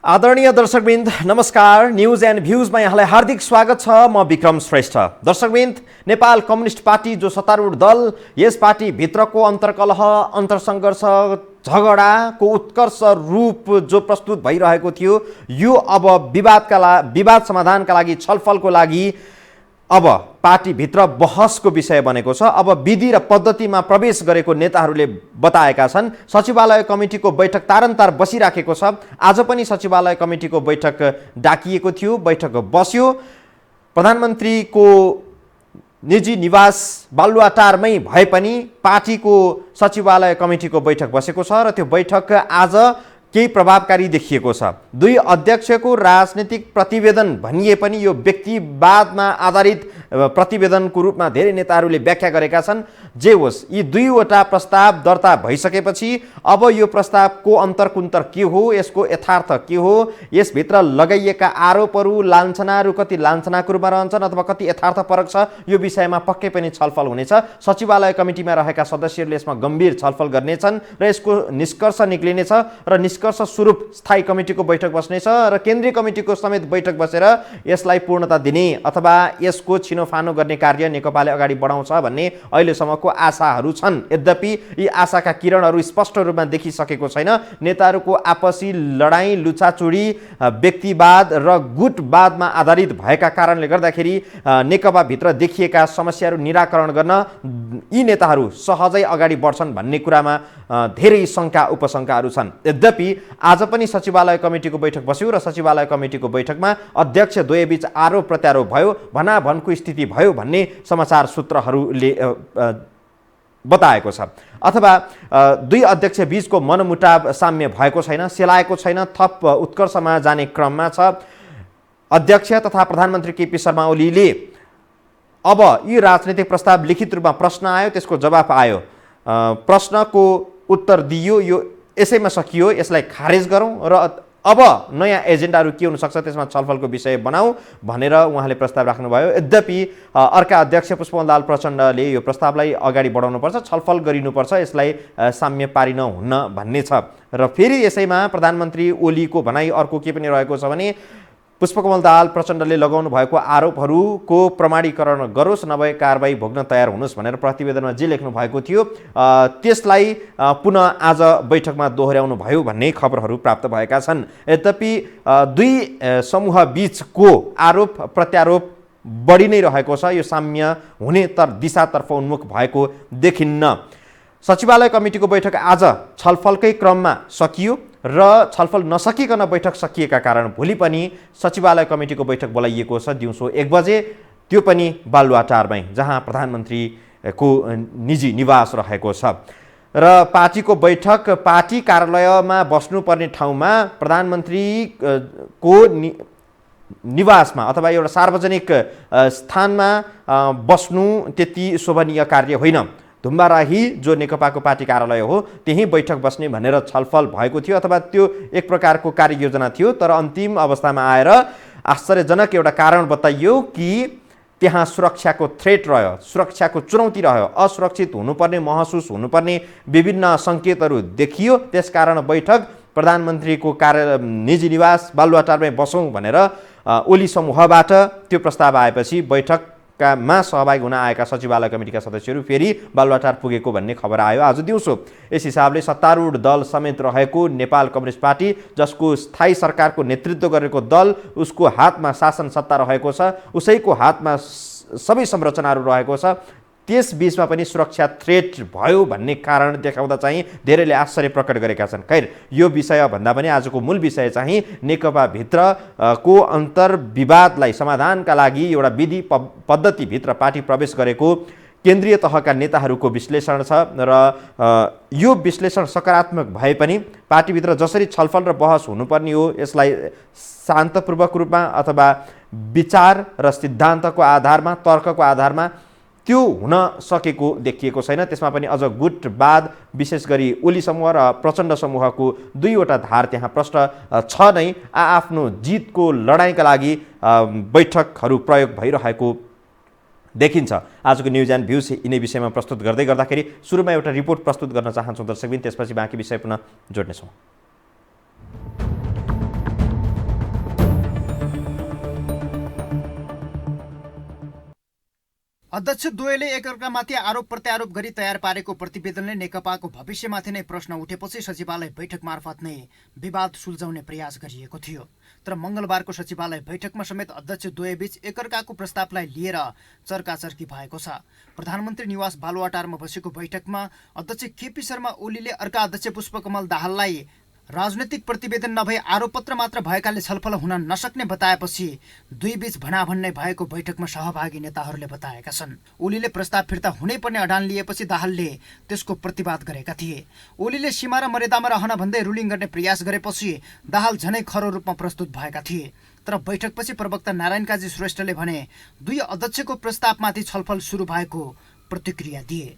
आदरणीय दर्शकवृन्द नमस्कार। News and भ्यूजमा यहाँलाई हार्दिक स्वागत छ। म विक्रम श्रेष्ठ। दर्शकवृन्द, नेपाल कम्युनिस्ट पार्टी जो सत्तारूढ दल, यस पार्टी भित्रको अन्तर्कलह, अन्तर्सङ्घर्ष, झगडाको उत्कर्ष रूप जो प्रस्तुत भइरहेको थियो, यो अब विवाद समाधानका लागि, छलफलको लागि अब पार्टीभित्र बहसको विषय बनेको छ। अब विधि र पद्धतिमा प्रवेश गरेको नेताहरूले बताएका छन्। सचिवालय कमिटीको बैठक तारन्तार बसिराखेको छ। आज पनि सचिवालय कमिटीको बैठक डाकिएको थियो, बैठक बस्यो। प्रधानमन्त्रीको निजी निवास बालुवाटारमै भए पनि पार्टीको सचिवालय कमिटीको बैठक बसेको छ र त्यो बैठक आज केही प्रभावकारी देखिएको छ। दुई अध्यक्षको राजनीतिक प्रतिवेदन भनिए पनि यो व्यक्तिवादमा आधारित प्रतिवेदनको रूपमा धेरै नेताहरूले व्याख्या गरेका छन्। जे होस्, यी दुईवटा प्रस्ताव दर्ता भइसकेपछि अब यो प्रस्तावको अन्तर्कुन्तर के हो, यसको यथार्थ के हो, यसभित्र लगाइएका आरोपहरू, लान्छनाहरू कति लान्छनाको रूपमा रहन्छन् अथवा कति यथार्थपरक छ, यो विषयमा पक्कै पनि छलफल हुनेछ। सचिवालय कमिटीमा रहेका सदस्यहरूले यसमा गम्भीर छलफल गर्नेछन् र यसको निष्कर्ष निक्लिनेछ र निष्कर्ष स्वरूप स्थायी कमिटीको बैठक बस्नेछ र केन्द्रीय कमिटीको समेत बैठक बसेर यसलाई पूर्णता दिने अथवा यसको छिनोफानो गर्ने कार्य नेकपाले अगाडि बढाउँछ भन्ने अहिलेसम्मको आशाहरू छन्। यद्यपि यी आशाका किरणहरू स्पष्ट रूपमा देखिसकेको छैन। नेताहरूको आपसी लडाईँ, लुचाचुडी, व्यक्तिवाद र गुटवादमा आधारित भएका कारणले गर्दाखेरि नेकपाभित्र देखिएका समस्याहरू निराकरण गर्न यी नेताहरू सहजै अगाडि बढ्छन् भन्ने कुरामा धेरै शङ्का उपशङ्काहरू छन्। यद्यपि आज पनि सचिवालय कमिटीको बैठक बस्यो र सचिवालय कमिटीको बैठकमा अध्यक्ष द्वयबीच आरोप प्रत्यारोप भयो, भनाभनको स्थिति भयो भन्ने समाचार सूत्रहरूले बताएको छ। अथवा दुई अध्यक्ष बीचको मनमुटाव साम्य भएको छैन, सेलाएको छैन, थप उत्कर्षमा जाने क्रममा छ। अध्यक्ष तथा प्रधानमन्त्री केपी शर्मा ओलीले अब यी राजनीतिक प्रस्ताव लिखित रूपमा प्रश्न आयो, त्यसको जवाफ आयो, प्रश्नको उत्तर दियो, यो यसैमा सकियो, यसलाई खारेज गरौँ र अब नयाँ एजेन्डाहरू के हुनसक्छ त्यसमा छलफलको विषय बनाऊ भनेर उहाँले प्रस्ताव राख्नुभयो। यद्यपि अर्का अध्यक्ष पुष्पकमल प्रचण्डले यो प्रस्तावलाई अगाडि बढाउनुपर्छ, छलफल गरिनुपर्छ, यसलाई साम्य पारिन हुन्न भन्ने छ। र फेरि यसैमा प्रधानमन्त्री ओलीको भनाइ अर्को के पनि रहेको छ भने पुष्पकमल दाहाल प्रचण्डले लगाउनु भएको आरोपहरूको प्रमाणीकरण गरोस्, नभए कारबाही भोग्न तयार हुनुहोस् भनेर प्रतिवेदनमा जे लेख्नु भएको थियो त्यसलाई पुनः आज बैठकमा दोहोर्याउनु भयो भन्ने खबरहरू प्राप्त भएका छन्। यद्यपि दुई समूह बीचको आरोप प्रत्यारोप बढी नै रहेको छ। यो साम्य हुने दिशातर्फ उन्मुख भएको देखिन्न। सचिवालय कमिटीको बैठक आज छलफलकै क्रममा सकियो र छलफल नसकिकन बैठक सकिएका कारण भोलि पनि सचिवालय कमिटीको बैठक बोलाइएको छ दिउँसो 1 बजे, त्यो पनि बालुवाटारमै जहाँ प्रधानमन्त्रीको निजी निवास रहेको छ। र पार्टीको बैठक पार्टी कार्यालयमा बस्नुपर्ने ठाउँमा प्रधानमन्त्रीको निवासमा अथवा एउटा सार्वजनिक स्थानमा बस्नु त्यति शोभनीय कार्य होइन। धुम्बाराही जो नेकपाको पार्टी कार्यालय हो त्यही बैठक बस्ने भनेर छलफल भएको थियो अथवा त्यो एक प्रकारको कार्ययोजना थियो। तर अन्तिम अवस्थामा आएर आश्चर्यजनक एउटा कारण बताइयो कि त्यहाँ सुरक्षाको थ्रेट रह्यो, सुरक्षाको चुनौती रह्यो, असुरक्षित हुनुपर्ने, महसुस हुनुपर्ने विभिन्न सङ्केतहरू देखियो। त्यसकारण बैठक प्रधानमन्त्रीको निजी निवास बालुवाटारमै बसौँ भनेर ओली समूहबाट त्यो प्रस्ताव आएपछि बैठकमा सहभागी हुन आएका सचिवालय कमिटीका सदस्यहरू फेरि बालुवाटार पुगेको भन्ने खबर आयो आज दिउँसो। यस हिसाबले सत्तारूढ दल समेत रहेको नेपाल कम्युनिस्ट पार्टी, जसको स्थायी सरकारको नेतृत्व गरेको दल, उसको हातमा शासन सत्ता रहेको छ, उसैको हातमा सबै संरचनाहरू रहेको छ, त्यस बीचमा पनि सुरक्षा थ्रेट भयो भन्ने कारण देखाउँदा चाहिँ धेरैले आश्चर्य प्रकट गरेका छन्। खैर, यो विषय भन्दा पनि आजको मूल विषय चाहिँ नेकपाभित्रको अन्तर्विवादलाई समाधानका लागि एउटा विधि पद्धतिभित्र पार्टी प्रवेश गरेको केन्द्रीय तहका नेताहरूको विश्लेषण छ र यो विश्लेषण सकारात्मक भए पनि पार्टीभित्र जसरी छलफल र बहस हुनुपर्ने हो यसलाई शान्तपूर्वक रूपमा अथवा विचार र सिद्धान्तको आधारमा, तर्कको आधारमा त्यो हुन सकेको देखिएको छैन। त्यसमा पनि अझ गुटवाद, विशेष गरी ओली समूह र प्रचण्ड समूहको दुईवटा धार त्यहाँ प्रश्न छ नै। आफ्नो जितको लडाइँका लागि बैठकहरू प्रयोग भइरहेको देखिन्छ। आजको न्युज एन्ड भ्यूज यिनै विषयमा प्रस्तुत गर्दै गर्दाखेरि सुरुमा एउटा रिपोर्ट प्रस्तुत गर्न चाहन्छौँ दर्शकबिन, त्यसपछि बाँकी विषय पुनः जोड्नेछौँ। अध्यक्ष द्वयले एकअर्कामाथि आरोप प्रत्यारोप गरी तयार पारेको प्रतिवेदनले नेकपाको भविष्यमाथि नै प्रश्न उठेपछि सचिवालय बैठक मार्फत नै विवाद सुल्झाउने प्रयास गरिएको थियो। तर मङ्गलबारको सचिवालय बैठकमा समेत अध्यक्ष द्वयबीच एकअर्काको प्रस्तावलाई लिएर चर्काचर्की भएको छ। प्रधानमन्त्री निवास बालुवाटारमा बसेको बैठकमा अध्यक्ष केपी शर्मा ओलीले अर्का अध्यक्ष पुष्पकमल दाहाललाई राजनैतिक प्रतिवेदन नभई आरोपपत्र मात्र भएकाले छलफल हुन नसक्ने बताएपछि दुईबीच भनाभन नै भएको बैठकमा सहभागी नेताहरूले बताएका छन्। ओलीले प्रस्ताव फिर्ता हुनै पर्ने अडान लिएपछि दाहालले त्यसको प्रतिवाद गरेका थिए। ओलीले सीमा र मर्यादामा रहन भन्दै रुलिङ गर्ने प्रयास गरेपछि दाहाल झनै खरो रूपमा प्रस्तुत भएका थिए। तर बैठकपछि प्रवक्ता नारायण काजी श्रेष्ठले भने दुई अध्यक्षको प्रस्तावमाथि छलफल सुरु भएको प्रतिक्रिया दिए।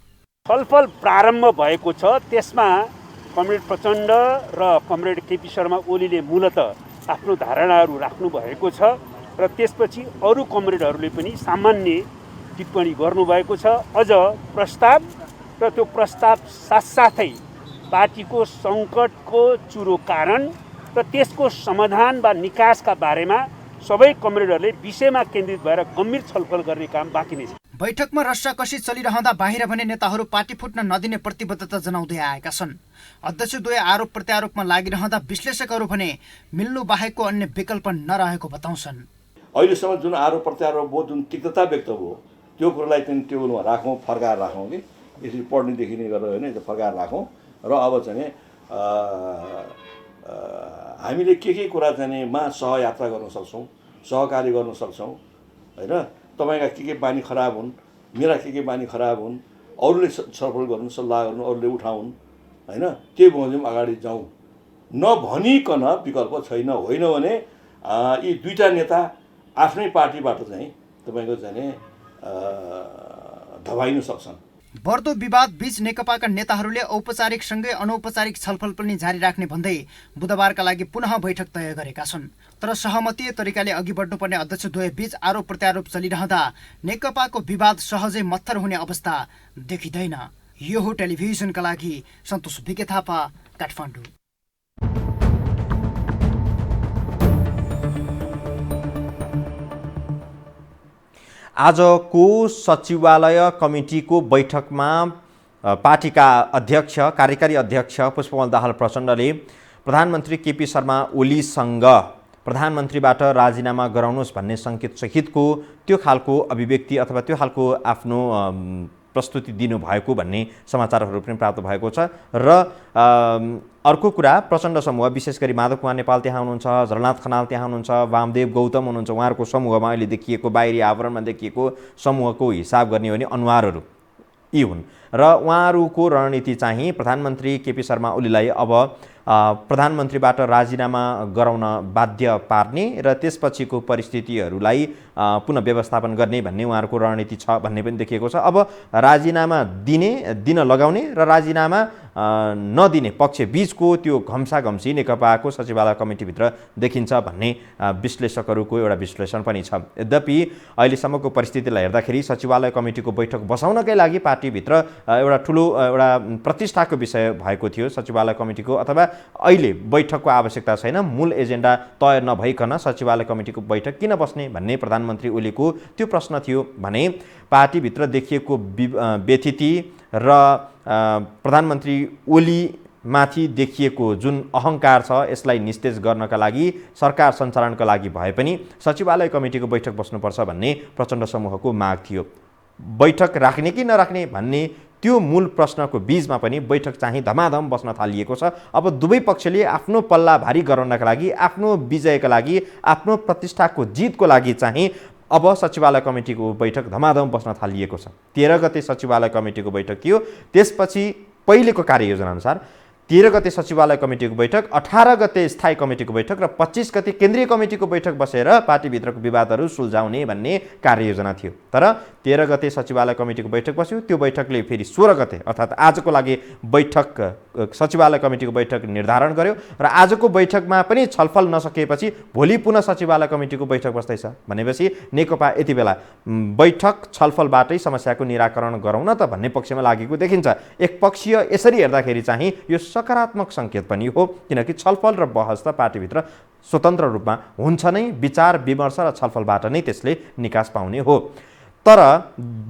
छलफल प्रारम्भ भएको छ, त्यसमा कमरेड प्रचण्ड र कमरेड केपी शर्मा ओलीले मूलत आफ्नो धारणाहरू राख्नु भएको छ र त्यसपछि अरू कमरेडहरूले पनि सामान्य टिप्पणी गर्नुभएको छ। अझ प्रस्ताव र त्यो प्रस्ताव साथसाथै पार्टीको सङ्कटको चुरो कारण र त्यसको समाधान वा निकासका बारेमा सबै कमरेडहरूले विषयमा केन्द्रित भएर गम्भीर छलफल गर्ने काम बाँकी नै छ। बैठकमा रस्साकसी चलिरहँदा बाहिर भने नेताहरू पार्टी फुट्न नदिने प्रतिबद्धता जनाउँदै आएका छन्। अध्यक्ष द्वय आरोप प्रत्यारोपमा लागिरहँदा विश्लेषकहरू भने मिल्नु बाहेकको अन्य विकल्प नरहेको बताउँछन्। अहिलेसम्म जुन आरोप प्रत्यारोप भयो, जुन तिक्तता व्यक्त भयो, त्यो कुरोलाई चाहिँ टेबलमा राखौँ, फर्काएर राखौँ कि यसरी पढ्नेदेखि नै गरेर होइन फर्काएर राखौँ र अब चाहिँ हामीले के कुरा चाहिँ सहयात्रा गर्न सक्छौँ, सहकार्य गर्न सक्छौँ होइन। तपाईँका के बानी खराब हुन्, मेरा के बानी खराब हुन्, अरूले छलफल गर्नु, सल्लाह गर्नु, अरूले उठाउन् होइन, त्यही बमोजिम अगाडि जाउँ नभनिकन विकल्प छैन। होइन भने यी दुईटा नेता आफ्नै पार्टीबाट चाहिँ तपाईँको चाहिँ धपाइन सक्छन्। बढ्दो विवाद बीच नेकपाका नेताहरूले औपचारिकसँगै अनौपचारिक छलफल पनि जारी राख्ने भन्दै बुधबारका लागि पुनः बैठक तय गरेका छन्। तर सहमतीय तरिकाले अघि बढ्नुपर्ने अध्यक्ष द्वय बीच आरोप प्रत्यारोप चलिरहँदा नेकपाको विवाद सहजै मत्थर हुने अवस्था देखिँदैन। यो हो टेलिभिजनका लागि सन्तोष बिके थापा, काठमाडौँ। आजको सचिवालय कमिटीको बैठकमा पार्टीका अध्यक्ष, कार्यकारी अध्यक्ष पुष्पकमल दाहाल प्रचण्डले प्रधानमन्त्री केपी शर्मा ओलीसँग प्रधानमन्त्रीबाट राजीनामा गराउनुहोस् भन्ने सङ्केत सहितको त्यो खालको अभिव्यक्ति अथवा त्यो खालको आफ्नो प्रस्तुति दिनुभएको भन्ने समाचारहरू पनि प्राप्त भएको छ। र अर्को कुरा, प्रचण्ड समूह विशेष गरी माधव कुमार नेपाल त्यहाँ हुनुहुन्छ, झलनाथ खनाल त्यहाँ हुनुहुन्छ, वामदेव गौतम हुनुहुन्छ, उहाँहरूको समूहमा अहिले देखिएको बाहिरी आवरणमा देखिएको समूहको हिसाब गर्ने हो भने अनुहारहरू यी हुन् र उहाँहरूको रणनीति चाहिँ प्रधानमन्त्री केपी शर्मा ओलीलाई अब प्रधानमन्त्रीबाट राजीनामा गराउन बाध्य पार्ने र त्यसपछिको परिस्थितिहरूलाई पुनः व्यवस्थापन गर्ने भन्ने उहाँहरूको रणनीति छ भन्ने पनि देखिएको छ। अब राजीनामा दिन लगाउने र राजीनामा नदिने पक्ष बीचको त्यो घम्साघम्सी नेकपाको सचिवालय कमिटीभित्र देखिन्छ भन्ने विश्लेषकहरूको एउटा विश्लेषण पनि छ। यद्यपि अहिलेसम्मको परिस्थितिलाई हेर्दाखेरि सचिवालय कमिटीको बैठक बसाउनकै लागि पार्टीभित्र एउटा ठुलो एउटा प्रतिष्ठाको विषय भएको थियो सचिवालय कमिटीको, अथवा अहिले बैठकको आवश्यकता छैन, मूल एजेन्डा तय नभइकन सचिवालय कमिटीको बैठक किन बस्ने भन्ने प्रधानमन्त्री ओलीको त्यो प्रश्न थियो भने पार्टीभित्र देखिएको व्यथिति र प्रधानमन्त्री ओली माथि देखिएको जुन अहङ्कार छ यसलाई निस्तेज गर्नका लागि सरकार सञ्चालनका लागि भए पनि सचिवालय कमिटीको बैठक बस्नुपर्छ भन्ने प्रचण्ड समूहको माग थियो। बैठक राख्ने कि नराख्ने भन्ने त्यो मूल प्रश्नको बीचमा पनि बैठक चाहिँ धमाधम बस्न थालिएको छ। अब दुवै पक्षले आफ्नो पल्ला भारी गराउनका लागि, आफ्नो विजयका लागि, आफ्नो प्रतिष्ठाको जितको लागि चाहिँ अब सचिवालय कमिटीको बैठक धमाधम बस्न थालिएको छ। 13 गते सचिवालय कमिटीको बैठक थियो, त्यसपछि पहिलेको कार्ययोजना अनुसार 13 गते सचिवालय कमिटीको बैठक, 18 गते स्थायी कमिटीको बैठक र 25 गते केन्द्रीय कमिटीको बैठक बसेर पार्टीभित्रको विवादहरू सुल्झाउने भन्ने कार्ययोजना थियो। तर 13 गते सचिवालय कमिटीको बैठक बस्यो, त्यो बैठकले फेरि 16 गते अर्थात् आजको लागि बैठक सचिवालय कमिटीको बैठक निर्धारण गर्यो र आजको बैठकमा पनि छलफल नसकेपछि भोलि पुनः सचिवालय कमिटीको बैठक बस्दैछ भनेपछि नेकपा यति बेला बैठक छलफलबाटै समस्याको निराकरण गराउन त भन्ने पक्षमा लागेको देखिन्छ। एकपक्षीय यसरी हेर्दाखेरि चाहिँ यो सकारात्मक सङ्केत पनि हो, किनकि छलफल र बहस त पार्टीभित्र स्वतन्त्र रूपमा हुन्छ नै, विचार विमर्श र छलफलबाट नै त्यसले निकास पाउने हो। तर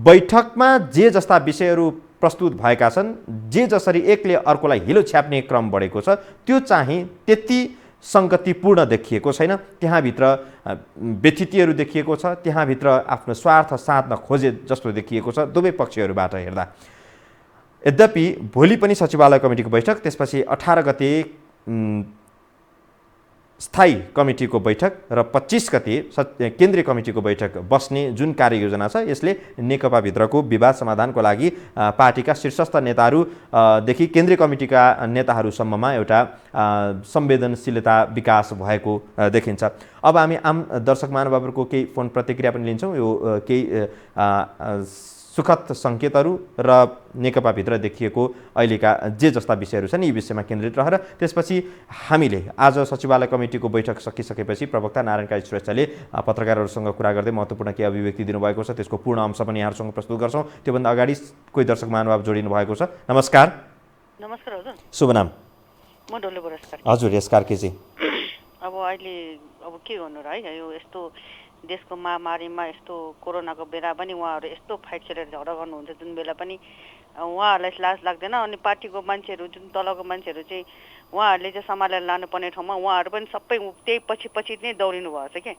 बैठकमा जे जस्ता विषयहरू प्रस्तुत भएका छन्, जे जसरी एकले अर्कोलाई हिलो छ्याप्ने क्रम बढेको छ, त्यो चाहिँ त्यति सङ्गतिपूर्ण देखिएको छैन। त्यहाँभित्र व्यथितिहरू देखिएको छ, त्यहाँभित्र आफ्नो स्वार्थ साध्न खोजे जस्तो देखिएको छ दुवै पक्षहरूबाट हेर्दा। यद्यपि भोलि पनि सचिवालय कमिटीको बैठक, त्यसपछि 18 गते स्थायी कमिटीको बैठक र 25 गते केन्द्रीय कमिटीको बैठक बस्ने जुन कार्ययोजना छ, यसले नेकपाभित्रको विवाद समाधानको लागि पार्टीका शीर्षस्थ नेताहरूदेखि केन्द्रीय कमिटीका नेताहरूसम्ममा एउटा संवेदनशीलता विकास भएको देखिन्छ। अब हामी आम दर्शक महानुभावहरूको केही फोन प्रतिक्रिया पनि लिन्छौँ। यो केही सुखद सङ्केतहरू र नेकपाभित्र देखिएको अहिलेका जे जस्ता विषयहरू छन् यी विषयमा केन्द्रित रहेर त्यसपछि हामीले आज सचिवालय कमिटीको बैठक सकिसकेपछि प्रवक्ता नारायण काजी श्रेष्ठले पत्रकारहरूसँग कुरा गर्दै महत्त्वपूर्ण के अभिव्यक्ति दिनुभएको छ त्यसको पूर्ण अंश पनि यहाँहरूसँग प्रस्तुत गर्छौँ। त्योभन्दा अगाडि कोही दर्शक महानुभाव जोडिनु भएको छ। नमस्कार। नमस्कार हजुर। शुभ नाम? म डोले बोरस्कार। हजुर, यसकार केजी। अब अहिले के गर्नु र है, यो यस्तो देशको महामारीमा यस्तो कोरोनाको बेला पनि उहाँहरू यस्तो फाइट खेलेर झगडा गर्नुहुन्छ जुन बेला पनि उहाँहरूलाई लाज लाग्दैन। अनि पार्टीको मान्छेहरू जुन तलको मान्छेहरू चाहिँ उहाँहरूले चाहिँ सम्हालेर लानुपर्ने ठाउँमा उहाँहरू पनि सबै त्यही पछि नै दौडिनु भएको छ कि।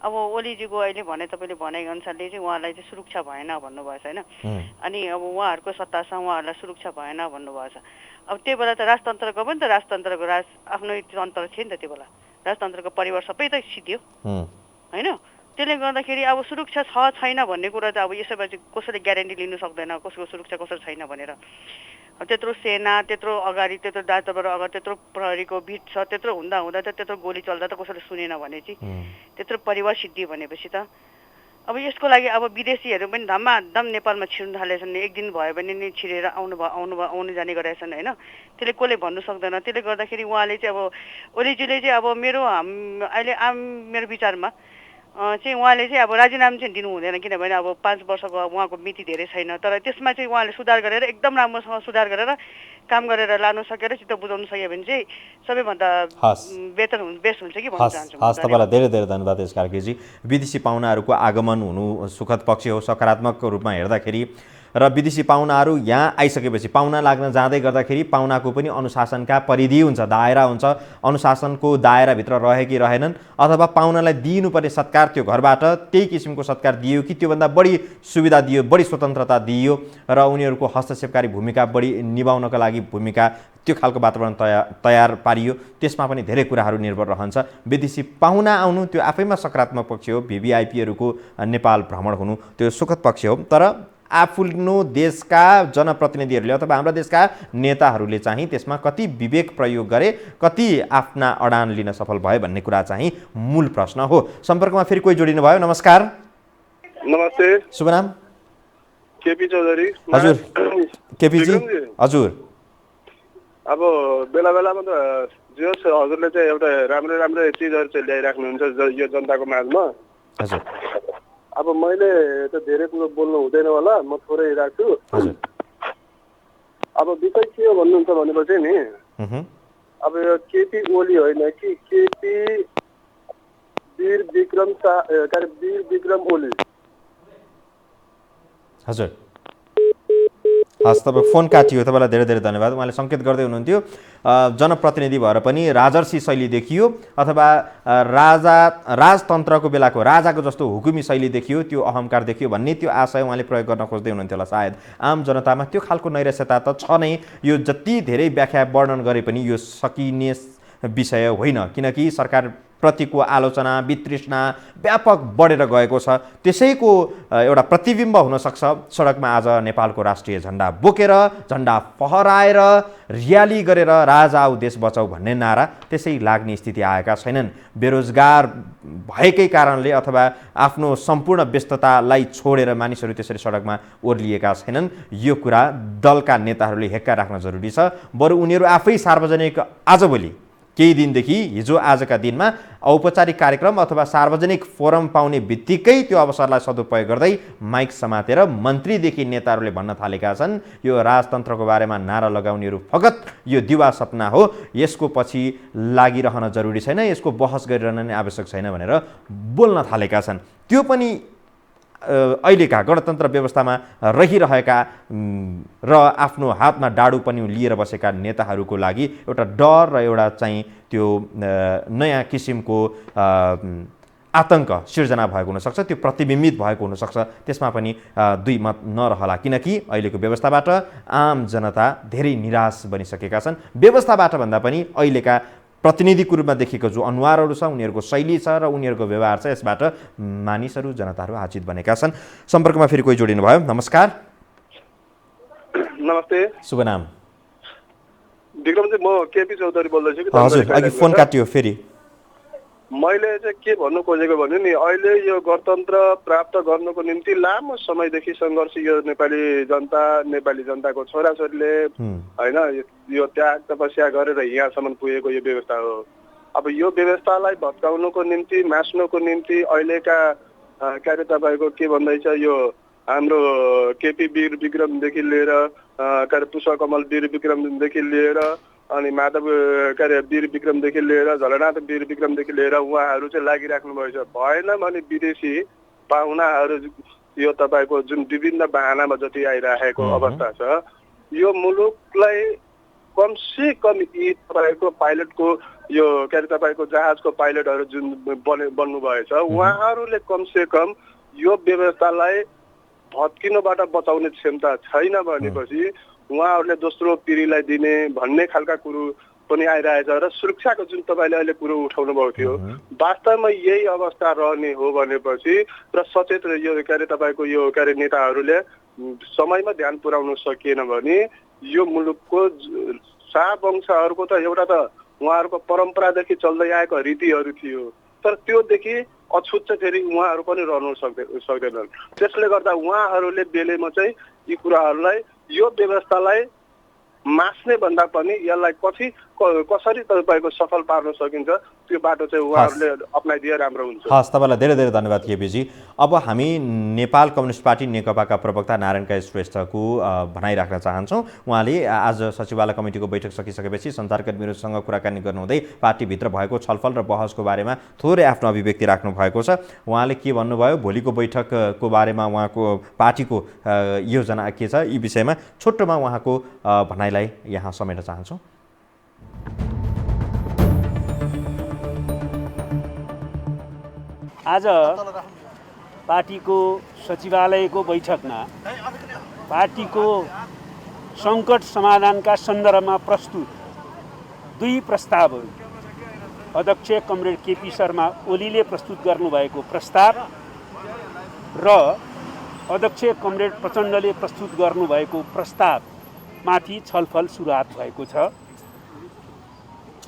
अब ओलीजीको अहिले तपाईँले भनेअनुसारले चाहिँ उहाँलाई चाहिँ सुरक्षा भएन भन्नुभएको छ होइन। अनि अब उहाँहरूको सत्तासँग उहाँहरूलाई सुरक्षा भएन भन्नुभएको छ। अब त्यो बेला त राजतन्त्रको पनि त राजतन्त्रको आफ्नै तन्त्र थियो नि त। त्यो बेला राजतन्त्रको परिवार सबै त सिद्धियो होइन। त्यसले गर्दाखेरि अब सुरक्षा छ छैन भन्ने कुरा त अब यसैमा चाहिँ कसैले ग्यारेन्टी लिनु सक्दैन कसको सुरक्षा कसरी छैन भनेर। अब त्यत्रो सेना, त्यत्रो अगाडि, त्यत्रो दाजुबाट अगाडि, त्यत्रो प्रहरीको भिड छ, त्यत्रो हुँदा त त्यत्रो गोली चल्दा त कसैले सुनेन भने चाहिँ त्यत्रो परिवार सिद्धि भनेपछि त अब यसको लागि अब विदेशीहरू पनि धमाधम नेपालमा छिर्नु थालेछन्। एक दिन भयो भने नि छिरेर आउनु जाने गरेछन् होइन। त्यसले कसले भन्नु सक्दैन। त्यसले गर्दाखेरि उहाँले चाहिँ अब ओलीजीले चाहिँ अब मेरो विचारमा चाहिँ उहाँले चाहिँ अब राजीनामा चाहिँ दिनु हुँदैन, किनभने अब 5 वर्षको उहाँको मिति धेरै छैन। तर त्यसमा चाहिँ उहाँले सुधार गरेर एकदम राम्रोसँग सुधार गरेर काम गरेर लानु सकेर चित्त बुझाउनु सक्यो भने चाहिँ सबैभन्दा बेस्ट हुन्छ कि भन्न चाहन्छु। हस्, तपाईँलाई धेरै धेरै धन्यवाद यसकार केजी। विदेशी पाहुनाहरूको आगमन हुनु सुखद पक्ष हो सकारात्मक रूपमा हेर्दाखेरि। र विदेशी पाहुनाहरू यहाँ आइसकेपछि पाहुना लाग्न जाँदै गर्दाखेरि पाहुनाको पनि अनुशासनका परिधि हुन्छ, दायरा हुन्छ। अनुशासनको दायराभित्र रहे कि रहेनन् अथवा पाहुनालाई दिनुपर्ने सत्कार त्यो घरबाट त्यही किसिमको सत्कार दियो कि त्योभन्दा बढी सुविधा दियो, बढी स्वतन्त्रता दियो र उनीहरूको हस्तक्षेपकारी भूमिका बढी निभाउनका लागि भूमिका त्यो खालको वातावरण तयार पारियो। त्यसमा पनि धेरै कुराहरू निर्भर रहन्छ। विदेशी पाहुना आउनु त्यो आफैमा सकारात्मक पक्ष हो। VVIPहरूको नेपाल भ्रमण हुनु त्यो सुखद पक्ष हो। तर आफ्नो देशका जनप्रतिनिधिहरूले अथवा हाम्रा देशका नेताहरूले चाहिँ त्यसमा कति विवेक प्रयोग गरे, कति आफ्ना अडान लिन सफल भए भन्ने कुरा चाहिँ मूल प्रश्न हो। सम्पर्कमा फेरि कोही जोडिनु भयो। नमस्कार। नमस्ते। शुभ नाम? केपी चौधरी। हजुर केपीजी। हजुर। अब बेला बेलामा त जोस् हजुरले चाहिँ एउटा राम्रो चिजहरू चाहिँ ल्याइराख्नुहुन्छ यो जनताको माझमा। हजुर। अब मैले त धेरै कुरो बोल्नु हुँदैन होला, म थोरै राख्छु। अब विषय के हो भन्नुहुन्छ भनेपछि नि अब यो केपी ओली होइन कि केपी वीर विक्रम ओली। हजुर। हस्, तपाईँ फोन काटियो, तपाईँलाई धेरै धेरै धन्यवाद। उहाँले सङ्केत गर्दै हुनुहुन्थ्यो जनप्रतिनिधि भएर पनि राजर्षी शैली देखियो अथवा राजतन्त्रको बेलाको राजाको जस्तो हुकुमी शैली देखियो, त्यो अहङ्कार देखियो भन्ने त्यो आशय उहाँले प्रयोग गर्न खोज्दै हुनुहुन्थ्यो होला सायद। आम जनतामा त्यो खालको नैराश्यता त छ नै। यो जति धेरै व्याख्या वर्णन गरे पनि यो सकिने विषय होइन, किनकि सरकार प्रतिको आलोचना वितृष्णा व्यापक बढेर गएको छ। त्यसैको एउटा प्रतिबिम्ब हुनसक्छ। सडकमा आज नेपालको राष्ट्रिय झन्डा बोकेर, झन्डा फहराएर, र्याली गरेर राजा आऊ देश बचाऊ भन्ने नारा त्यसै लाग्ने स्थिति आएका छैनन्। बेरोजगार भएकै कारणले अथवा आफ्नो सम्पूर्ण व्यस्ततालाई छोडेर मानिसहरू त्यसरी सडकमा ओर्लिएका छैनन्। यो कुरा दलका नेताहरूले हेक्का राख्न जरुरी छ। बरु उनीहरू आफै सार्वजनिक आजभोलि केही दिनदेखि हिजो आजका दिनमा औपचारिक कार्यक्रम अथवा सार्वजनिक फोरम पाउने बित्तिकै त्यो अवसरलाई सदुपयोग गर्दै माइक समातेर मन्त्रीदेखि नेताहरूले भन्न थालेका छन् यो राजतन्त्रको बारेमा नारा लगाउनेहरू फगत यो दिवा सपना हो, यसको पछि लागिरहन जरुरी छैन, यसको बहस गरिरहन नै आवश्यक छैन भनेर बोल्न थालेका छन्। त्यो पनि अहिलेका गणतन्त्र व्यवस्थामा रहिरहेका र आफ्नो हातमा डाडु पनि लिएर बसेका नेताहरूको लागि एउटा डर र एउटा चाहिँ त्यो नयाँ किसिमको आतंक सिर्जना भएको हुनसक्छ, त्यो प्रतिबिम्बित भएको हुनसक्छ। त्यसमा पनि दुई मत नरहला, किनकि अहिलेको व्यवस्थाबाट आम जनता धेरै निराश बनिसकेका छन्। व्यवस्थाबाट भन्दा पनि अहिलेका प्रतिनिधिको रूपमा देखेको जो अनुहारहरू छ, उनीहरूको शैली छ र उनीहरूको व्यवहार छ, यसबाट मानिसहरू जनताहरू आचित बनेका छन्। सम्पर्कमा फेरि कोही जोडिनु भयो। नमस्कार। नमस्ते। शुभ नाम? विक्रमजी, म केपी चौधरी बोल्दैछु कि। हजुर, अघि फोन काटियो फेरि। मैले चाहिँ के भन्नु खोजेको भने नि, अहिले यो गणतन्त्र प्राप्त गर्नको निम्ति लामो समयदेखि सङ्घर्ष यो नेपाली जनताको छोराछोरीले होइन यो त्याग तपस्या गरेर यहाँसम्म पुगेको यो व्यवस्था हो। अब यो व्यवस्थालाई भत्काउनको निम्ति, मास्नुको निम्ति अहिलेका के अरे तपाईँको के भन्दैछ, यो हाम्रो केपी वीर विक्रमदेखि लिएर के अरे पुष्पकमल वीर विक्रमदेखि लिएर अनि माधव के अरे वीर विक्रमदेखि लिएर झलनाथ वीर विक्रमदेखि लिएर उहाँहरू चाहिँ लागिराख्नु भएछ। भएन भने विदेशी पाहुनाहरू यो तपाईँको जुन विभिन्न बाहनामा जति आइराखेको अवस्था छ, यो मुलुकलाई कमसे कम यी तपाईँको पाइलटको यो के अरे तपाईँको जहाजको पाइलटहरू जुन बन्नु भएछ, उहाँहरूले कमसे कम यो व्यवस्थालाई भत्किनुबाट बचाउने क्षमता छैन भनेपछि उहाँहरूले दोस्रो पिँढीलाई दिने भन्ने खालका कुरो पनि आइरहेछ। र सुरक्षाको जुन तपाईँले अहिले कुरो उठाउनु भएको थियो, वास्तवमा यही अवस्था रहने हो भनेपछि र सचेत यो के अरे तपाईँको यो के अरे नेताहरूले समयमा ध्यान पुर्याउन सकिएन भने यो मुलुकको शाहवंशहरूको त एउटा त उहाँहरूको परम्परादेखि चल्दै आएको रीतिहरू थियो, तर त्योदेखि अछुत चाहिँ फेरि उहाँहरू पनि रहनु सक्दैनन्। त्यसले गर्दा उहाँहरूले बेलेमा चाहिँ यी कुराहरूलाई यो व्यवस्थालाई मास्ने भन्दा पनि यसलाई कसरी तपाईँको सफल पार्न सकिन्छ त्यो बाटो चाहिँ उहाँहरूले अप्नाइदिए राम्रो हुन्छ। हस्, तपाईँलाई धेरै धेरै धन्यवाद केपीजी। अब हामी नेपाल कम्युनिस्ट पार्टी नेकपाका प्रवक्ता नारायण काजी श्रेष्ठको भनाइ राख्न चाहन्छौँ। उहाँले आज सचिवालय कमिटीको बैठक सकिसकेपछि सञ्चारकर्मीहरूसँग कुराकानी गर्नुहुँदै पार्टीभित्र भएको छलफल र बहसको बारेमा थोरै आफ्नो अभिव्यक्ति राख्नु भएको छ। उहाँले के भन्नुभयो, भोलिको बैठकको बारेमा उहाँको पार्टीको योजना के छ, यी विषयमा छोटोमा उहाँको भनाइलाई यहाँ समेट्न चाहन्छौँ। आज पार्टीको सचिवालयको बैठकमा पार्टीको सङ्कट समाधानका सन्दर्भमा प्रस्तुत दुई प्रस्तावहरू, अध्यक्ष कमरेड केपी शर्मा ओलीले प्रस्तुत गर्नुभएको प्रस्ताव र अध्यक्ष कमरेड प्रचण्डले प्रस्तुत गर्नुभएको प्रस्तावमाथि छलफल सुरुवात भएको छ।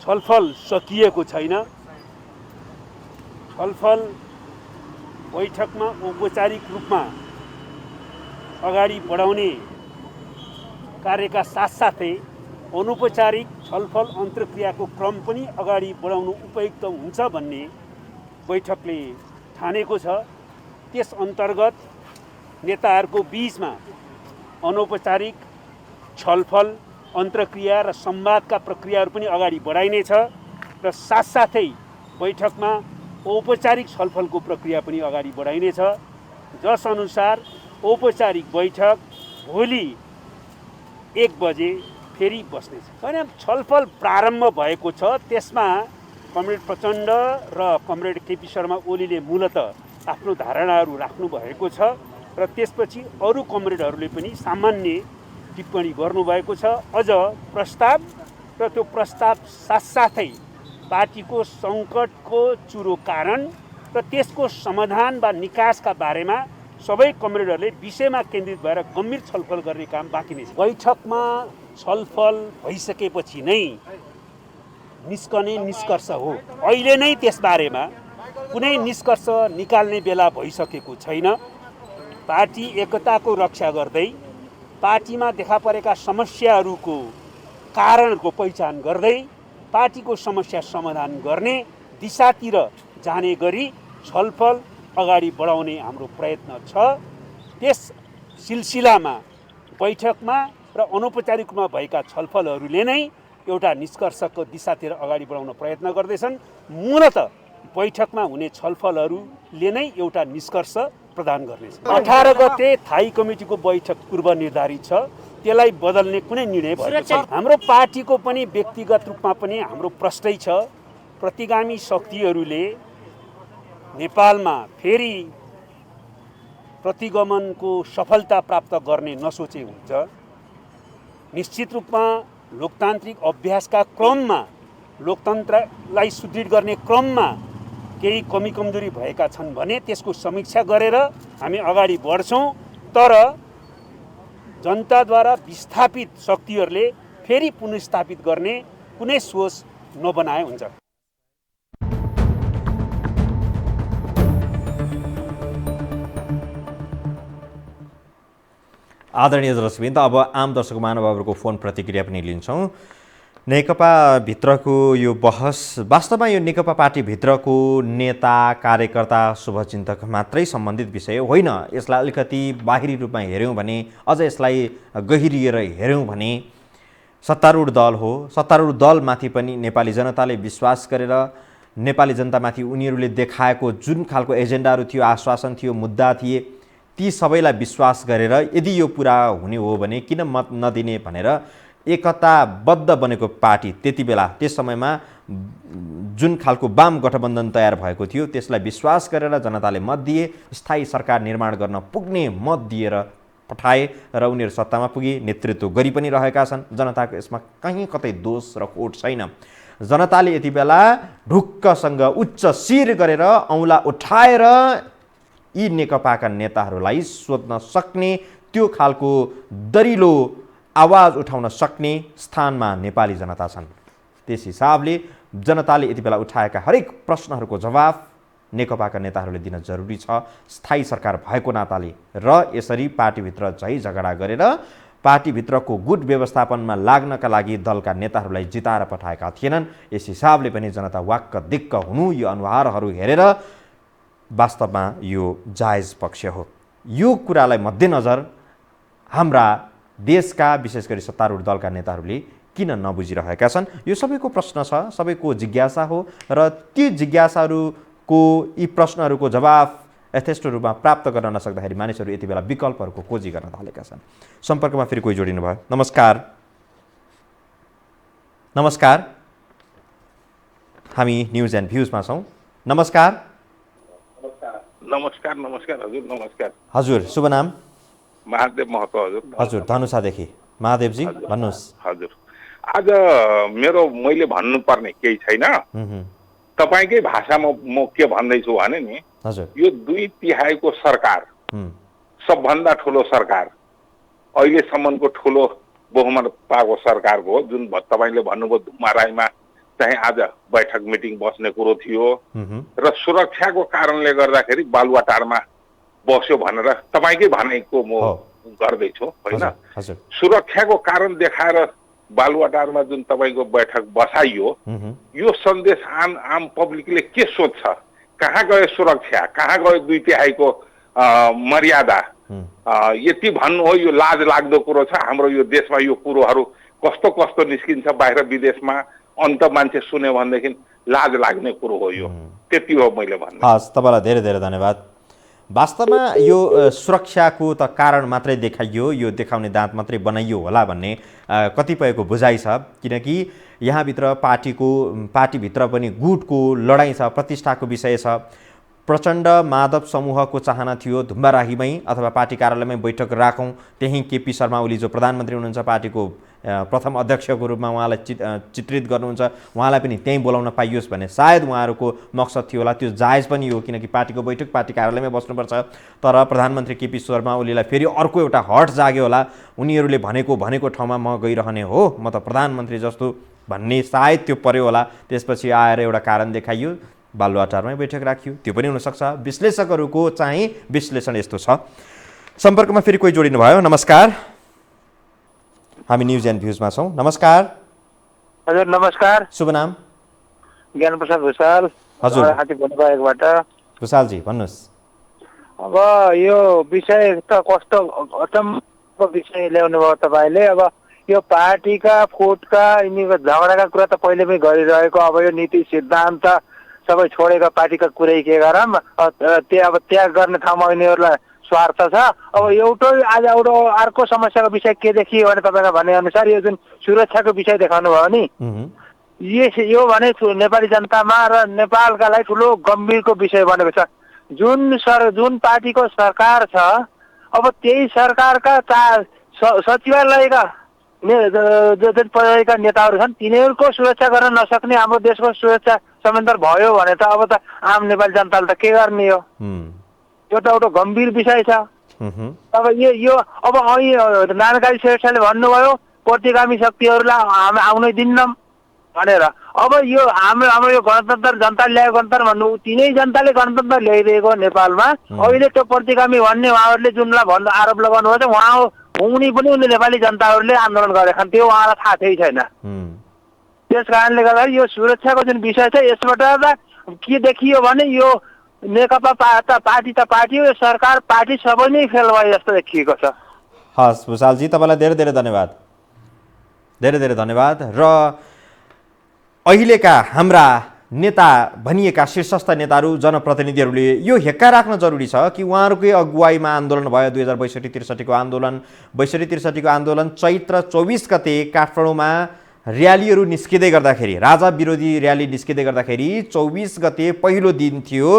छलफल सकिएको छैन। छलफल बैठकमा औपचारिक रूपमा अगाडि बढाउने कार्यका साथसाथै अनौपचारिक छलफल अन्तर्क्रियाको क्रम पनि अगाडि बढाउनु उपयुक्त हुन्छ भन्ने बैठकले ठानेको छ। त्यस अन्तर्गत नेताहरूको बीचमा अनौपचारिक छलफल अन्तर्क्रिया र संवादका प्रक्रियाहरू पनि अगाडि बढाइनेछ र साथसाथै बैठकमा औपचारिक छलफलको प्रक्रिया पनि अगाडि बढाइनेछ, जस अनुसार औपचारिक बैठक भोलि 1 बजे फेरि बस्नेछ। अनि छलफल प्रारम्भ भएको छ, त्यसमा कमरेड प्रचण्ड र कमरेड केपी शर्मा ओलीले मूलतः आफ्नो धारणाहरू राख्नु भएको छ र त्यसपछि अरू कमरेडहरूले पनि सामान्य टिप्पणी गर्नुभएको छ। अझ प्रस्ताव र त्यो प्रस्ताव साथसाथै पार्टीको सङ्कटको चुरो कारण र त्यसको समाधान वा निकासका बारेमा सबै कमरेडहरूले विषयमा केन्द्रित भएर गम्भीर छलफल गर्ने काम बाँकी नै छ। बैठकमा छलफल भइसकेपछि नै निस्कने निष्कर्ष हो। अहिले नै त्यसबारेमा कुनै निष्कर्ष निकाल्ने बेला भइसकेको छैन। पार्टी एकताको रक्षा गर्दै पार्टीमा देखा परेका समस्याहरूको कारणको पहिचान गर्दै पार्टीको समस्या समाधान गर्ने दिशातिर जाने गरी छलफल अगाडि बढाउने हाम्रो प्रयत्न छ। त्यस सिलसिलामा बैठकमा र अनौपचारिक रूपमा भएका छलफलहरूले नै एउटा निष्कर्षको दिशातिर अगाडि बढाउन प्रयत्न गर्दैछन्। मूलतः बैठकमा हुने छलफलहरूले नै एउटा निष्कर्ष प्रदान गर्नेछ। 18 गते थाई कमिटीको बैठक पूर्व निर्धारित छ, त्यसलाई बदल्ने कुनै निर्णय भएको छ। हाम्रो पार्टीको पनि व्यक्तिगत रूपमा पनि हाम्रो प्रश्नै छ, प्रतिगामी शक्तिहरूले नेपालमा फेरि प्रतिगमनको सफलता प्राप्त गर्ने नसोचे हुन्छ। निश्चित रूपमा लोकतान्त्रिक अभ्यासका क्रममा, लोकतन्त्रलाई सुदृढ गर्ने क्रममा केही कमी कमजोरी भएका छन् भने त्यसको समीक्षा गरेर हामी अगाडि बढ्छौँ। तर जनताद्वारा विस्थापित शक्तिहरूले फेरि पुनर्स्थापित गर्ने कुनै सोच नबनाए हुन्छ। आदरणीय दर्शकवृन्द, अब आम दर्शक महानुभावहरूको फोन प्रतिक्रिया पनि लिन्छौँ। नेकपा भित्रको यो बहस वास्तवमा यो नेकपा पार्टीभित्रको नेता, कार्यकर्ता, शुभचिन्तक मात्रै सम्बन्धित विषय होइन। यसलाई अलिकति बाहिरी रूपमा हेऱ्यौँ भने, अझ यसलाई गहिरिएर हेऱ्यौँ भने सत्तारूढ दल हो। सत्तारूढ दलमाथि पनि नेपाली जनताले विश्वास गरेर, नेपाली जनतामाथि उनीहरूले देखाएको जुन खालको एजेन्डाहरू थियो, आश्वासन थियो, मुद्दा थिए, ती सबैलाई विश्वास गरेर यदि यो पुरा हुने हो भने किन मत नदिने भनेर एकताबद्ध बनेको पार्टी त्यति बेला, त्यस समयमा जुन खालको वाम गठबन्धन तयार भएको थियो त्यसलाई विश्वास गरेर जनताले मत दिए, स्थायी सरकार निर्माण गर्न पुग्ने मत दिएर पठाए र उनीहरू सत्तामा पुगे, नेतृत्व गरी पनि रहेका छन्। जनताको यसमा कहीँ कतै दोष र खोट छैन। जनताले यति बेला ढुक्कसँग उच्च शिर गरेर औँला उठाएर यी नेकपाका नेताहरूलाई सोध्न सक्ने, त्यो खालको दरिलो आवाज उठाउन सक्ने स्थानमा नेपाली जनता छन्। त्यस हिसाबले जनताले यति बेला उठाएका हरेक प्रश्नहरूको जवाफ नेकपाका नेताहरूले दिन जरुरी छ, स्थायी सरकार भएको नाताले। र यसरी पार्टीभित्र झै झगडा गरेर पार्टीभित्रको गुट व्यवस्थापनमा लाग्नका लागि दलका नेताहरूलाई जिताएर पठाएका थिएनन्। यस हिसाबले पनि जनता वाक्क दिक्क हुनु, यो अनुहारहरू हेरेर वास्तवमा यो जायज पक्ष हो। यो कुरालाई मध्यनजर हाम्रा देशका विशेष गरी सत्तारूढ दलका नेताहरूले किन नबुझिरहेका छन्, यो सबैको प्रश्न छ, सबैको जिज्ञासा हो। र ती जिज्ञासाहरूको, यी प्रश्नहरूको जवाफ यथेष्ट रूपमा प्राप्त गर्न नसक्दाखेरि मानिसहरू यति बेला विकल्पहरूको खोजी गर्न थालेका छन्। सम्पर्कमा फेरि कोही जोडिनु भयो। नमस्कार। नमस्कार, हामी न्युज एन्ड भ्युजमा छौँ। नमस्कार। नमस्कार। नमस्कार हजुर। नमस्कार हजुर, शुभ नाम? महादेव महतो हजुर। हजुर, धनुषादेखि। महादेवजी भन्नुहोस्। हजुर, आज मैले भन्नुपर्ने केही छैन। तपाईँकै भाषामा म के भन्दैछु भने नि, हजुर, यो 2/3 सरकार, सबभन्दा ठुलो सरकार, अहिलेसम्मको ठुलो बहुमत पाएको सरकारको हो। जुन तपाईँले भन्नुभयो धुमाराईमा चाहिँ आज बैठक मिटिङ बस्ने कुरो थियो र सुरक्षाको कारणले गर्दाखेरि बालुवाटारमा बस्यो भनेर तपाईँकै भनाइको म गर्दैछु होइन। सुरक्षाको कारण देखाएर बालुवाटारमा जुन तपाईँको बैठक बसाइयो, यो सन्देश आम पब्लिकले के सोध्छ? कहाँ गयो सुरक्षा? कहाँ गयो 2/3 मर्यादा? यति भन्नु हो, यो लाज लाग्दो कुरो छ। हाम्रो यो देशमा यो कुरोहरू कस्तो कस्तो निस्किन्छ बाहिर विदेशमा, अन्त मान्छे सुन्यो भनेदेखि लाज लाग्ने कुरो हो। यो त्यति हो मैले भन्नु। हस्, तपाईँलाई धेरै धेरै धन्यवाद। वास्तवमा यो सुरक्षाको त कारण मात्रै देखाइयो, यो देखाउने दाँत मात्रै बनाइयो होला भन्ने कतिपयको बुझाइ छ। किनकि यहाँभित्र पार्टीभित्र पनि गुटको लडाइँ छ, प्रतिष्ठाको विषय छ। प्रचण्ड माधव समूहको चाहना थियो धुम्बाराहीमै अथवा पार्टी कार्यालयमै बैठक राखौँ, त्यहीँ केपी शर्मा ओली जो प्रधानमन्त्री हुनुहुन्छ, पार्टीको प्रथम अध्यक्षको रूपमा उहाँलाई चित्रित गर्नुहुन्छ, उहाँलाई पनि त्यहीँ बोलाउन पाइयोस् भन्ने सायद उहाँहरूको मकसद थियो होला। त्यो जायज पनि हो, किनकि पार्टीको बैठक पार्टी कार्यालयमै बस्नुपर्छ। तर प्रधानमन्त्री केपी शर्मा ओलीलाई फेरि अर्को एउटा हट जाग्यो होला, उनीहरूले भनेको ठाउँमा म गइरहने हो, म त प्रधानमन्त्री जस्तो भन्ने सायद त्यो पर्यो होला। त्यसपछि आएर एउटा कारण देखाइयो, बालुवाटारमै बैठक राखियो। त्यो पनि हुनसक्छ। विश्लेषकहरूको चाहिँ विश्लेषण यस्तो छ। सम्पर्कमा फेरि कोही जोडिनु भयो। नमस्कार, हामी न्युज एन्ड भ्युजमा छौँ। नमस्कार हजुर। नमस्कार। शुभ नाम? ज्ञानप्रसाद भुषाल। हजुर, हातीबनबागबाट। भुषालजी भन्नुहोस्। अब यो विषय त कस्तो अचम्मको विषय ल्याउनु भयो तपाईँले। अब यो पार्टीका फुटका यिनीको झगडाका कुरा त पहिलेमै गरिरहेको, अब यो नीति सिद्धान्त सबै छोडेको पार्टीका कुरै के गरौँ अब त्याग गर्ने ठाउँमा यिनीहरूलाई स्वार्थ छ। अब आज एउटा अर्को समस्याको विषय के देखियो भने तपाईँले भने अनुसार यो जुन सुरक्षाको विषय देखाउनु भयो नि, यो भने नेपाली जनतामा र नेपालका लागि ठुलो गम्भीरको विषय बनेको छ। जुन पार्टीको सरकार छ, अब त्यही सरकारका सचिवालयका पदका नेताहरू छन्, तिनीहरूको सुरक्षा गर्न नसक्ने हाम्रो देशको सुरक्षा संयन्त्र भयो भने त अब त आम नेपाली जनताले त के गर्ने हो? यो त एउटा गम्भीर विषय छ। अब यो अब अहिले नारायण श्रेष्ठले भन्नुभयो प्रतिगामी शक्तिहरूलाई हामी आउनै दिन्नौँ भनेर। अब यो हाम्रो यो गणतन्त्र जनताले ल्याएको गणतन्त्र भन्नु, तिनै जनताले गणतन्त्र ल्याइदिएको नेपालमा अहिले त्यो प्रतिगामी भन्ने उहाँहरूले जुनलाई भन्नु आरोप लगाउनु भएको छ, उहाँ हुने पनि उनले नेपाली जनताहरूले आन्दोलन गरेका छन्, त्यो उहाँलाई थाहा थिएै छैन। त्यस कारणले गर्दा यो सुरक्षाको जुन विषय छ यसबाट के देखियो भने यो नेकपा पार्टी त पार्टी हो, यो सरकार पार्टी सबै नै फेल भयो जस्तो देखिएको छ। हस् भुषालजी, तपाईँलाई धेरै धेरै धन्यवाद, धेरै धेरै धन्यवाद। र अहिलेका हाम्रा नेता भनिएका शीर्षस्थ नेताहरू जनप्रतिनिधिहरूले यो हेक्का राख्न जरुरी छ कि उहाँहरूकै अगुवाईमा आन्दोलन भयो 2062-63को आन्दोलन। 62-63को आन्दोलन चैत्र 24 गते काठमाडौँमा र्यालीहरू निस्किँदै गर्दाखेरि, राजा विरोधी र्याली निस्किँदै गर्दाखेरि 24 गते पहिलो दिन थियो,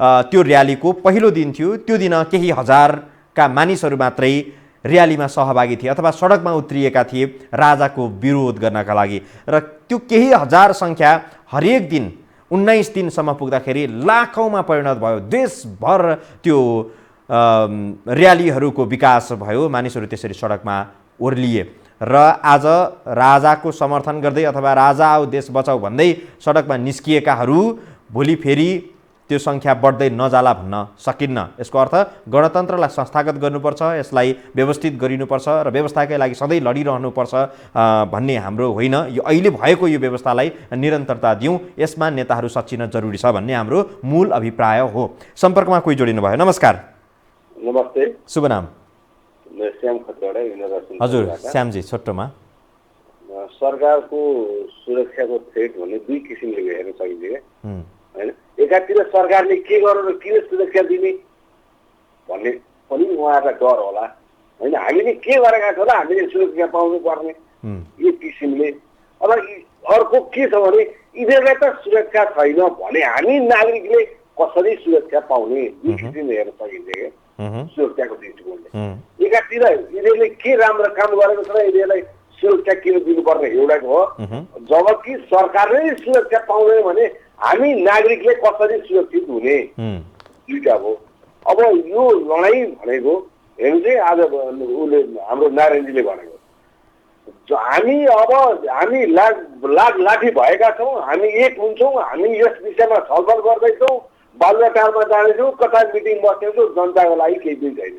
त्यो र्यालीको पहिलो दिन थियो। त्यो दिन केही हजारका मानिसहरू मात्रै र्यालीमा सहभागी थिए अथवा सडकमा उत्रिएका थिए राजाको विरोध गर्नका लागि। र त्यो केही हजार सङ्ख्या हरेक दिन 19 दिनसम्म पुग्दाखेरि लाखौँमा परिणत भयो। देशभर त्यो र्यालीहरूको विकास भयो, मानिसहरू त्यसरी सडकमा ओर्लिए। र आज राजाको समर्थन गर्दै अथवा राजा आऊ देश बचाऊ भन्दै सडकमा निस्किएकाहरू भोलि फेरि त्यो सङ्ख्या बढ्दै नजाला भन्न सकिन्न। यसको अर्थ गणतन्त्रलाई संस्थागत गर्नुपर्छ, यसलाई व्यवस्थित गरिनुपर्छ र व्यवस्थाकै लागि सधैँ लडिरहनुपर्छ भन्ने हाम्रो होइन। यो अहिले भएको यो व्यवस्थालाई निरन्तरता दिउँ, यसमा नेताहरू सच्चिन जरुरी छ भन्ने हाम्रो मूल अभिप्राय हो। सम्पर्कमा कोही जोडिनु भयो। नमस्कार। नमस्ते। शुभ नाम? श्याम खतवाडा। हजुर श्यामजी, छोटोमा। सरकारको सुरक्षाको थ्रेट भने दुई किसिमले हेर्न सकिन्छ होइन। एकातिर सरकारले के गरेर किन सुरक्षा दिने भन्ने पनि उहाँहरूलाई डर होला होइन। हामीले के गरेका छौँ र हामीले सुरक्षा पाउनु पर्ने यो किसिमले। अब अर्को के छ भने यिनीहरूलाई त सुरक्षा छैन भने हामी नागरिकले कसरी सुरक्षा पाउने, दुई किसिमले हेर्न सकिन्छ क्या सुरक्षाको दृष्टिकोणले। एकातिर यिनीहरूले के राम्रो काम गरेको छ र यिनीहरूलाई सुरक्षा किन दिनुपर्ने एउटाको हो, जबकि सरकारले सुरक्षा पाउँदैन भने हामी नागरिकले कसरी सुरक्षित हुने, दुईटा हो। अब यो लडाइँ भनेको हेर्नु चाहिँ आज उसले हाम्रो नारायणजीले भनेको हामी लाठी भएका छौँ, हामी एक हुन्छौँ, हामी यस विषयमा छलफल गर्दैछौँ, बालुवाटारमा जानेछौँ, कता मिटिङ बस्नेछौँ, जनताको लागि केही पनि छैन,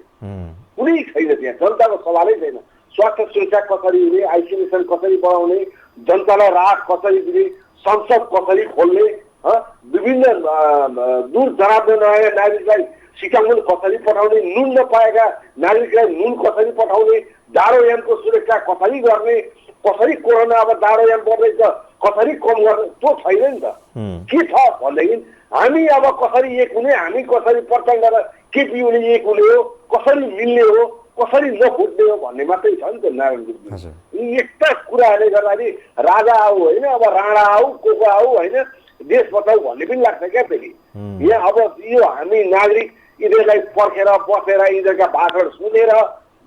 कुनै छैन त्यहाँ, जनताको सवालै छैन। स्वास्थ्य सुरक्षा कसरी हुने, आइसोलेसन कसरी बढाउने, जनतालाई राहत कसरी दिने, संसद कसरी खोल्ने, विभिन्न दूर दराजमा नआएका नागरिकलाई सिकामुल कसरी पठाउने, नुन नपाएका नागरिकलाई नुन कसरी पठाउने, जाडोयामको सुरक्षा कसरी गर्ने, कसरी कोरोना अब जाडोयाम बढ्दैछ कसरी कम गर्ने, त्यो छैन नि त। के छ भनेदेखि हामी अब कसरी एक हुने, हामी कसरी प्रचण्ड र केपी ओली एक हुने हो, कसरी मिल्ने हो, कसरी नफुट्ने हो भन्ने मात्रै छ नि त नारायण। यी यस्ता कुराहरूले गर्दाखेरि राजा आऊ होइन, अब राणा आऊ को आऊ होइन, देश बचाऊ भन्ने पनि लाग्छ क्या फेरि यहाँ। अब यो हामी नागरिक यिनीहरूलाई पर्खेर बसेर यिनीहरूका भाषण सुनेर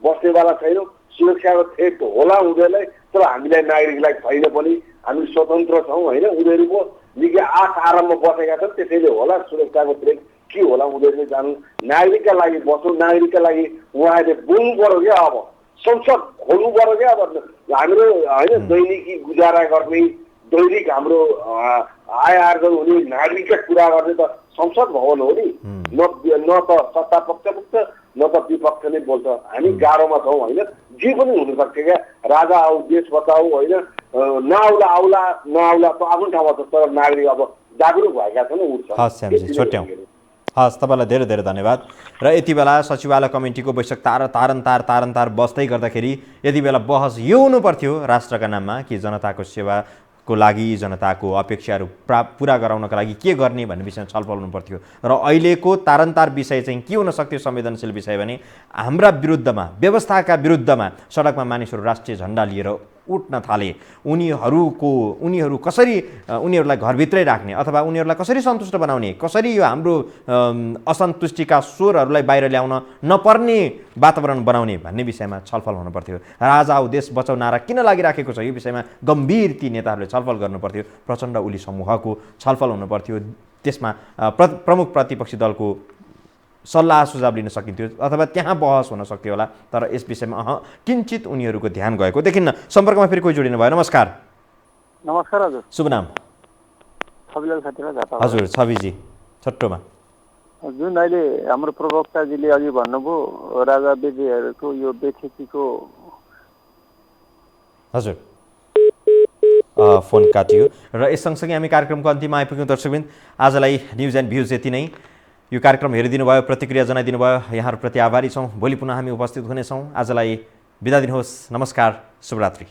बस्नेवाला छैनौँ। सुरक्षाको थ्रेट होला उनीहरूलाई, तर हामीलाई नागरिकलाई छैन पनि, हामी स्वतन्त्र छौँ होइन। उनीहरूको निकै आश आराममा बसेका छन्, त्यसैले होला सुरक्षाको थ्रेट के होला उनीहरूले जानु। नागरिकका लागि बसौँ, नागरिकका लागि उहाँहरूले बोल्नु पर्यो क्या। अब संसद खोल्नु पर्यो क्या। अब हाम्रो होइन दैनिकी गुजारा गर्ने, दैनिक हाम्रो आय आर्जन हुने, नागरिकका कुरा गर्ने त संसद भवन हो नि, न त सत्ता पक्ष पुग्छ न त विपक्ष नै बोल्छ। हामी गाह्रोमा छौँ होइन, जे पनि हुनसक्छ क्या। राजा आऊ देश बचाऊ होइन, नआउला आउला नआउला त आफ्नो ठाउँमा छ, तर नागरिक अब जागरुक भएका छन्, उठ्छ। छुट्याउँ। हस्, तपाईँलाई धेरै धेरै धन्यवाद। र यति बेला सचिवालय कमिटीको बैठक तारन्तार बस्दै गर्दाखेरि यति बेला बहस यो हुनु पर्थ्यो राष्ट्रका नाममा कि जनताको सेवा को लागि जनताको अपेक्षाहरू पुरा गराउनका लागि के गर्ने भन्ने विषयमा छलफल हुनुपर्थ्यो र अहिलेको तारन्तार विषय चाहिँ के हुन सक्थ्यो संवेदनशील विषय भने हाम्रा विरुद्धमा व्यवस्थाका विरुद्धमा सडकमा मानिसहरू राष्ट्रिय झन्डा लिएर उठ्न थाले उनीहरू कसरी उनीहरूलाई घरभित्रै राख्ने अथवा उनीहरूलाई कसरी सन्तुष्ट बनाउने कसरी यो हाम्रो असन्तुष्टिका स्वरहरूलाई बाहिर ल्याउन नपर्ने वातावरण बनाउने भन्ने विषयमा छलफल हुनुपर्थ्यो र आज आऊ देश बचाउ नारा किन लागिराखेको छ यो विषयमा गम्भीर ती नेताहरूले छलफल गर्नुपर्थ्यो प्रचण्ड ओली समूहको छलफल हुनुपर्थ्यो त्यसमा प्रमुख प्रतिपक्षी दलको सल्लाह सुझाव लिन सकिन्थ्यो अथवा त्यहाँ बहस हुन सक्थ्यो होला तर यस विषयमा किञ्चित उनीहरूको ध्यान गएको देखिन्न सम्पर्कमा फेरि कोही जोडिनु भयो नमस्कार नमस्कार हजुर शुभ नाम छविलाल साथीलाई जाता हजुर छविजी छट्टोमा जुन अहिले हाम्रो प्रवक्ताजीले अघि भन्नुभयो राजा बेजेहरूको यो बेठेकीको हजुर फोन काटियो र यस सँगसँगै हामी कार्यक्रमको अन्तिममा आइपुग्यौँ दर्शकवृन्द आजलाई न्युज एन्ड भ्युज यति नै यो कार्यक्रम हेरिदिनु भयो प्रतिक्रिया जनाइदिनु भयो यहाँहरूप्रति आभारी छौँ भोलि पुनः हामी उपस्थित हुनेछौँ आजलाई बिदा दिनुहोस् नमस्कार शुभरात्रि